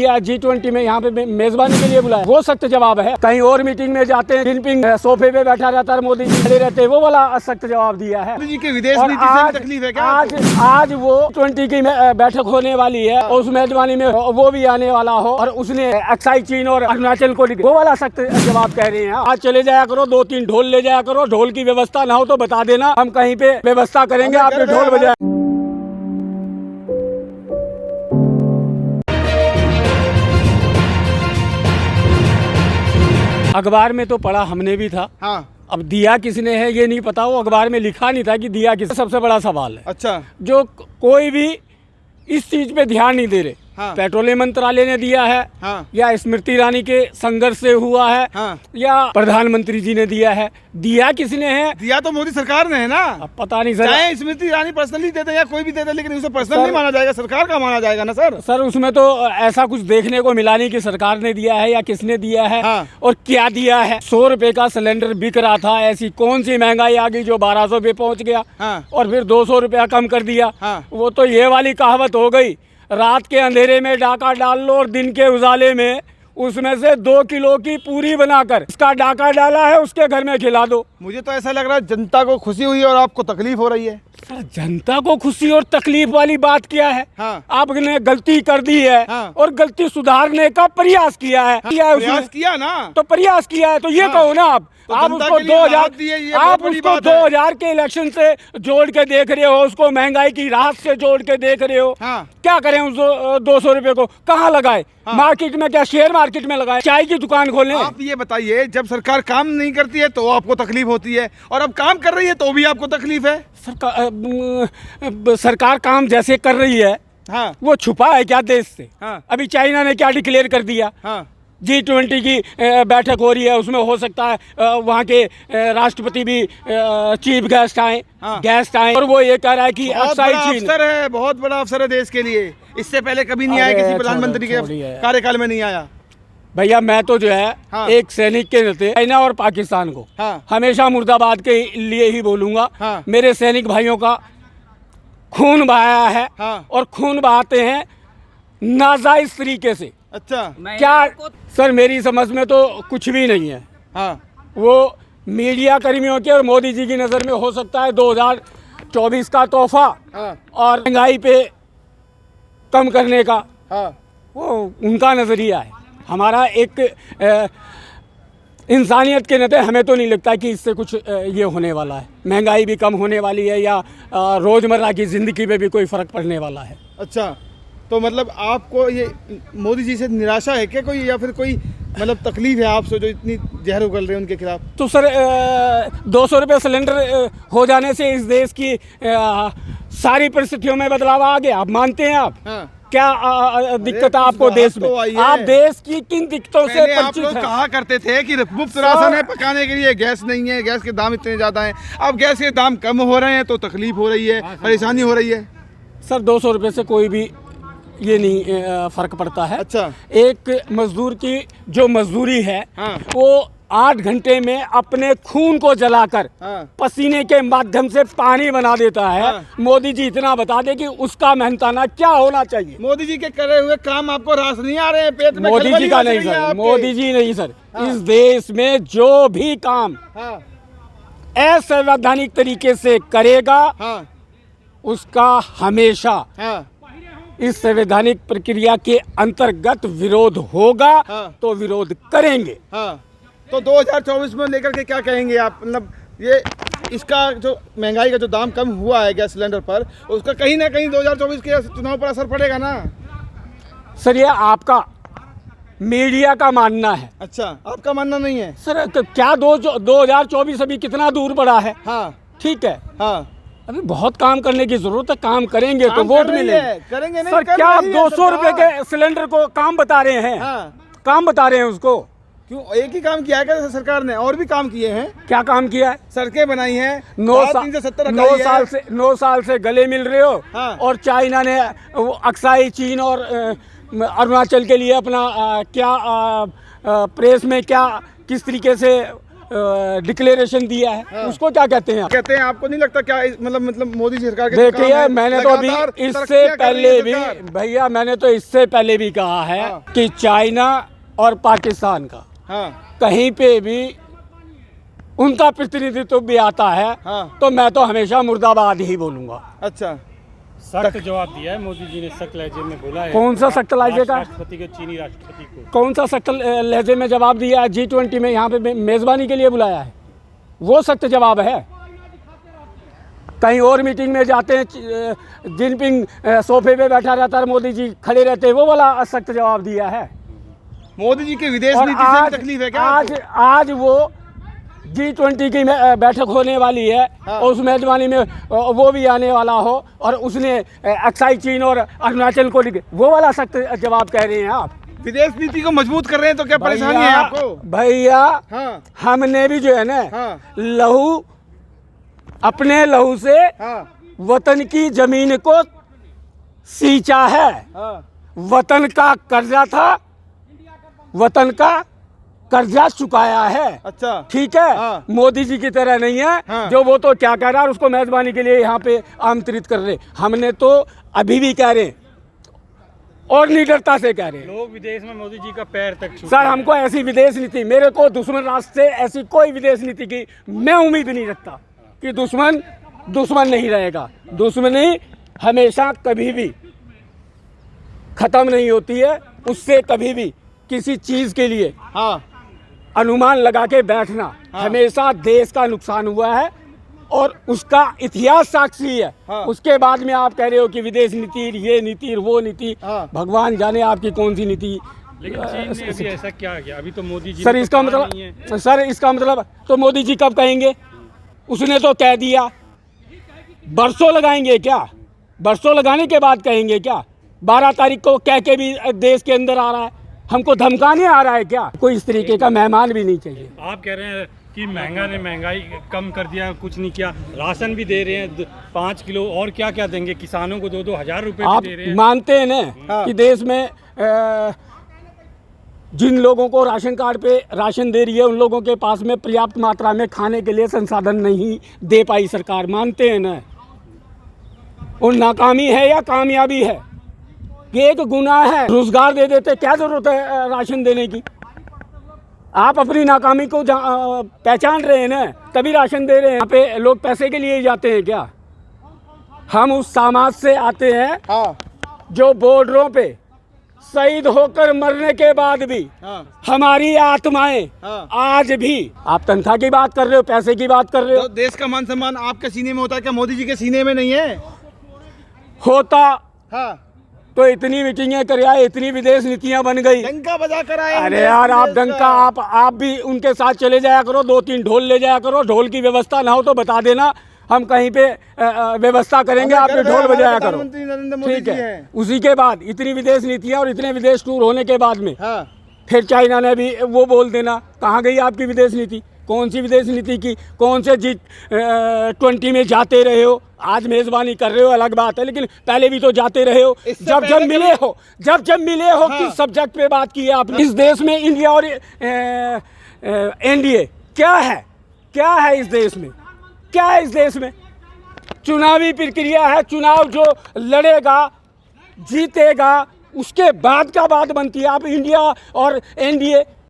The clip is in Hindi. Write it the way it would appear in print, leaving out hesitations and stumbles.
या G20 में यहाँ पे मेजबानी के लिए बुलाया, वो सख्त जवाब है। कहीं और मीटिंग में जाते हैं, जिनपिंग सोफे पे बैठा रहता है, मोदी जी खड़े रहते हैं, वो वाला सख्त जवाब दिया है। मोदी जी के विदेश नीति से तकलीफ है क्या? आज वो 20 की बैठक होने वाली है और उस मेजबानी में वो भी आने वाला हो और उसने एक्साइज चीन और अरुणाचल को वो वाला सख्त जवाब कह रहे हैं। आज चले जाया करो, 2-3 ढोल ले जाया करो, ढोल की व्यवस्था ना हो तो बता देना, हम कहीं पे व्यवस्था करेंगे, आपने ढोल बजाया। अखबार में तो पढ़ा हमने भी था। हाँ। अब दिया किसने है ये नहीं पता, वो अखबार में लिखा नहीं था कि दिया किस। सबसे बड़ा सवाल है अच्छा, जो कोई भी इस चीज पे ध्यान नहीं दे रहे। हाँ। पेट्रोलियम मंत्रालय ने दिया है, हाँ। या स्मृति ईरानी के संघर्ष से हुआ है, हाँ। या प्रधानमंत्री जी ने दिया है। दिया किसने है? दिया तो मोदी सरकार ने है ना। अब पता नहीं सर, चाहे स्मृति ईरानी पर्सनली देते या कोई भी देते, लेकिन उसे पर्सनल नहीं माना जाएगा, सरकार का माना जाएगा ना सर। सर उसमें तो ऐसा कुछ देखने को मिला नहीं कि सरकार ने दिया है या किसने दिया है। हाँ। और क्या दिया है। 100 रुपए का सिलेंडर बिक रहा था, ऐसी कौन सी महंगाई आ गई जो 1200 पे पहुंच गया। हाँ। और फिर 200 रुपया कम कर दिया। हाँ। वो तो ये वाली कहावत हो गई, रात के अंधेरे में डाका डाल लो और दिन के उजाले में उसमें से 2 किलो की पूरी बनाकर इसका डाका डाला है उसके घर में खिला दो। मुझे तो ऐसा लग रहा है जनता को खुशी हुई और आपको तकलीफ हो रही है। सर जनता को खुशी और तकलीफ वाली बात क्या है? हाँ। आपने गलती कर दी है। हाँ। और गलती सुधारने का प्रयास किया है। हाँ, किया प्रयास किया ना, तो प्रयास किया है तो ये हाँ। कहो ना आप। तो आप जनता उसको के लिए 2000 राहत दी है, ये आप बहुत बड़ी उसको बात है। 2000 के इलेक्शन से जोड़ के देख रहे हो, उसको महंगाई की राहत से जोड़ के देख रहे हो। हाँ। क्या करें उस 200 रुपए को कहाँ लगाए? हाँ। मार्केट में क्या शेयर मार्केट में लगाए? चाय की दुकान खोलें? आप ये बताइए, जब सरकार काम नहीं करती है तो आपको तकलीफ होती है, और अब काम कर रही है तो भी आपको तकलीफ है। सरकार काम जैसे कर रही है, हाँ। वो छुपा है क्या देश से? हाँ। अभी चाइना ने क्या डिक्लेयर कर दिया? हाँ। G20 की बैठक हो रही है, उसमें हो सकता है वहाँ के राष्ट्रपति भी चीफ गेस्ट आए। हाँ। गेस्ट आए और वो ये कह रहा है कि बहुत एक्साइज बड़ा चीन अफसर है, बहुत बड़ा अफसर है देश के लिए। इससे पहले कभी नहीं आया, किसी प्रधानमंत्री के कार्यकाल में नहीं आया। भैया मैं तो जो है हाँ। एक सैनिक के नाते चाइना और पाकिस्तान को हाँ। हमेशा मुर्दाबाद के लिए ही बोलूंगा। हाँ। मेरे सैनिक भाइयों का खून बहाया है। हाँ। और खून बहाते हैं नाजायज तरीके से। अच्छा। क्या सर, मेरी समझ में तो कुछ भी नहीं है। हाँ। वो मीडिया कर्मियों के और मोदी जी की नज़र में हो सकता है 2024 का तोहफा। हाँ। और महंगाई पे कम करने का हाँ। वो उनका नज़रिया है। हमारा एक इंसानियत के नाते हमें तो नहीं लगता कि इससे कुछ ये होने वाला है। महंगाई भी कम होने वाली है या रोज़मर्रा की ज़िंदगी में भी कोई फ़र्क पड़ने वाला है। अच्छा, तो मतलब आपको ये मोदी जी से निराशा है क्या कोई, या फिर कोई मतलब तकलीफ है आपसे जो इतनी जहर उगल रहे हैं उनके खिलाफ? तो सर 200 रुपये सिलेंडर हो जाने से इस देश की सारी परिस्थितियों में बदलाव आ गया, आप मानते हैं? आप हाँ। क्या दिक्कत है आपको देश में? तो आप देश की किन दिक्कतों से पहले आप परिचित लोग हैं? कहा करते थे कि मुफ्त राशन है पकाने के लिए, गैस नहीं है, गैस के दाम इतने ज़्यादा हैं। अब गैस के दाम कम हो रहे हैं तो तकलीफ हो रही है, परेशानी हो रही है। सर 200 रुपये से कोई भी ये नहीं फर्क पड़ता है। अच्छा। एक मजदूर की जो मजदूरी है, हाँ। वो 8 घंटे में अपने खून को जलाकर हाँ। पसीने के माध्यम से पानी बना देता है। हाँ। मोदी जी इतना बता दे कि उसका मेहनताना क्या होना चाहिए। मोदी जी के करे हुए काम आपको रास नहीं आ रहे हैं, पेट में मोदी जी खलबली का मच नहीं रही है सर, आपके। मोदी जी नहीं सर। हाँ। इस देश में जो भी काम हाँ। असंवैधानिक तरीके से करेगा, हाँ। उसका हमेशा हाँ। इस संवैधानिक प्रक्रिया के अंतर्गत विरोध होगा। हाँ। तो विरोध करेंगे। हाँ। तो 2024 में लेकर के क्या कहेंगे आप? मतलब ये इसका जो महंगाई का जो दाम कम हुआ है गैस सिलेंडर पर, उसका कहीं ना कहीं 2024 के चुनाव पर असर पड़ेगा ना? सर ये आपका मीडिया का मानना है। अच्छा, आपका मानना नहीं है? सर क्या 2024 अभी कितना दूर पड़ा है? हाँ। ठीक है, हाँ। अभी बहुत काम करने की जरूरत है। काम करेंगे तो काम वोट कर रही मिलेंगे। है, करेंगे नहीं, सर कर क्या आप रही है 200 रुपए सरकार। के सिलेंडर को काम बता रहे हैं? हाँ। काम बता रहे हैं उसको? क्यों, एक ही काम किया है क्या सरकार ने? और भी काम किए हैं। क्या काम किया है? सड़कें बनाई हैं, 9 साल से गले मिल रहे हो। हाँ। और चाइना ने अक्साई चीन और अरुणाचल के लिए अपना क्या प्रेस में क्या किस तरीके से डिक्लेरेशन दिया है, हाँ। उसको क्या कहते हैं? कहते हैं आपको नहीं लगता क्या मतलब मोदी जी सरकार के जो काम देखिए, है, मैंने तो अभी लगातार इससे तरक्कियां कर रही है पहले भी, सरकार। भैया मैंने तो इससे पहले भी कहा है हाँ। कि चाइना और पाकिस्तान का हाँ कहीं पे भी उनका प्रतिनिधित्व भी आता है, हाँ। तो मैं तो हमेशा मुर्दाबाद ही बोलूंगा। अच्छा, सख्त जवाब दिया है मोदी जी ने, सख्त लहजे में बोला है। कौन सा सख्त लहजे का? राष्ट्रपति को, चीनी राष्ट्रपति को। कौन सा सख्त लहजे में जवाब दिया है? G20 में यहाँ पे मेजबानी के लिए बुलाया है, वो सख्त जवाब है। कहीं और मीटिंग में जाते हैं, जिनपिंग सोफे पे बैठा रहता है, मोदी जी खड़े रहते हैं, वो वाला सख्त जवाब दिया है। मोदी जी की विदेश और नीति से भी तकलीफ है क्या आपको? आज वो G20 की बैठक होने वाली है, हाँ। और उस मेजबानी में वो भी आने वाला हो, और उसने अक्साई चीन और अरुणाचल को वो वाला सख्त जवाब कह रहे हैं आप? विदेश नीति को मजबूत कर रहे हैं तो क्या परेशानी है आपको? भैया हाँ हमने भी जो है ना, हाँ लहू, अपने लहू से हाँ वतन की जमीन को सींचा है। हाँ। वतन का कर्जा था, वतन का कर्जा चुकाया है। अच्छा, ठीक है, हाँ। मोदी जी की तरह नहीं है, हाँ। जो वो तो क्या कह रहा है, उसको मेजबानी के लिए यहाँ पे आमंत्रित कर रहे। हमने तो अभी भी कह रहे हैं, और निडरता से कह रहे हैं, लोग विदेश में मोदी जी का पैर तक छूते सर हैं। हमको ऐसी विदेश नीति, मेरे को दुश्मन राष्ट्र से ऐसी कोई विदेश नीति की मैं उम्मीद नहीं रखता कि दुश्मन नहीं रहेगा। दुश्मनी हमेशा कभी भी खत्म नहीं होती है, उससे कभी भी किसी चीज के लिए हाँ अनुमान लगा के बैठना, हाँ। हमेशा देश का नुकसान हुआ है, और उसका इतिहास साक्षी है। हाँ। उसके बाद में आप कह रहे हो कि विदेश नीति, ये नीति, वो नीति, हाँ। भगवान जाने आपकी कौन सी नीति। लेकिन चीन ने अभी ऐसा क्या किया? अभी तो मोदी जी सर ने तो इसका कहा नहीं है। मतलब, सर इसका मतलब तो मोदी जी कब कहेंगे? उसने तो कह दिया, बरसों लगाएंगे क्या? बरसों लगाने के बाद कहेंगे क्या? 12 तारीख को कह के भी देश के अंदर आ रहा है, हमको धमकाने आ रहा है क्या? कोई इस तरीके का मेहमान भी नहीं चाहिए। आप कह रहे हैं कि महंगा ने महंगाई कम कर दिया, कुछ नहीं किया, राशन भी दे रहे हैं 5 किलो, और क्या क्या देंगे? किसानों को 2-2 हज़ार रुपए आप भी दे रहे हैं। मानते हैं ना हाँ। कि देश में जिन लोगों को राशन कार्ड पे राशन दे रही है, उन लोगों के पास में पर्याप्त मात्रा में खाने के लिए संसाधन नहीं दे पाई सरकार, मानते हैं ना? और नाकामी है या कामयाबी है? ये एक गुनाह है। रोजगार दे देते, क्या जरूरत है राशन देने की? आप अपनी नाकामी को पहचान रहे हैं ना, तभी राशन दे रहे हैं। यहाँ पे लोग पैसे के लिए ही जाते हैं क्या? हम उस समाज से आते हैं हाँ जो बॉर्डरों पे शहीद होकर मरने के बाद भी हाँ हमारी आत्माएं हाँ। आज भी, आप तनख्वाह की बात कर रहे हो, पैसे की बात कर रहे तो हो, देश का मान सम्मान आपके सीने में होता है, क्या मोदी जी के सीने में नहीं है? होता हाँ, तो इतनी मीटिंगें कर आए, इतनी विदेश नीतियां बन गई। डंका बजा कर आए। अरे यार, आप डंका, आप भी उनके साथ चले जाया करो, 2-3 ढोल ले जाया करो। ढोल की व्यवस्था ना हो तो बता देना, हम कहीं पे व्यवस्था करेंगे, आप भी ढोल बजाया करो। प्रधानमंत्री नरेंद्र मोदी ठीक जी है। हैं। उसी के बाद इतनी विदेश नीतियां और इतने विदेश टूर होने के बाद में हाँ फिर चाइना ने भी वो बोल देना, कहाँ गई आपकी विदेश नीति? कौन सी विदेश नीति की? कौन से G20 में जाते रहे हो? आज मेजबानी कर रहे हो अलग बात है, लेकिन पहले भी तो जाते रहे हो। इससे जब पहले मिले हो, जब मिले हो, हाँ। किस सब्जेक्ट पे बात की है आपने? इस देश में इंडिया और एनडीए क्या है? क्या है इस देश में? क्या है इस देश में? चुनावी प्रक्रिया है, चुनाव जो लड़ेगा जीतेगा, उसके बाद का बात बनती है। आप इंडिया और एनडीए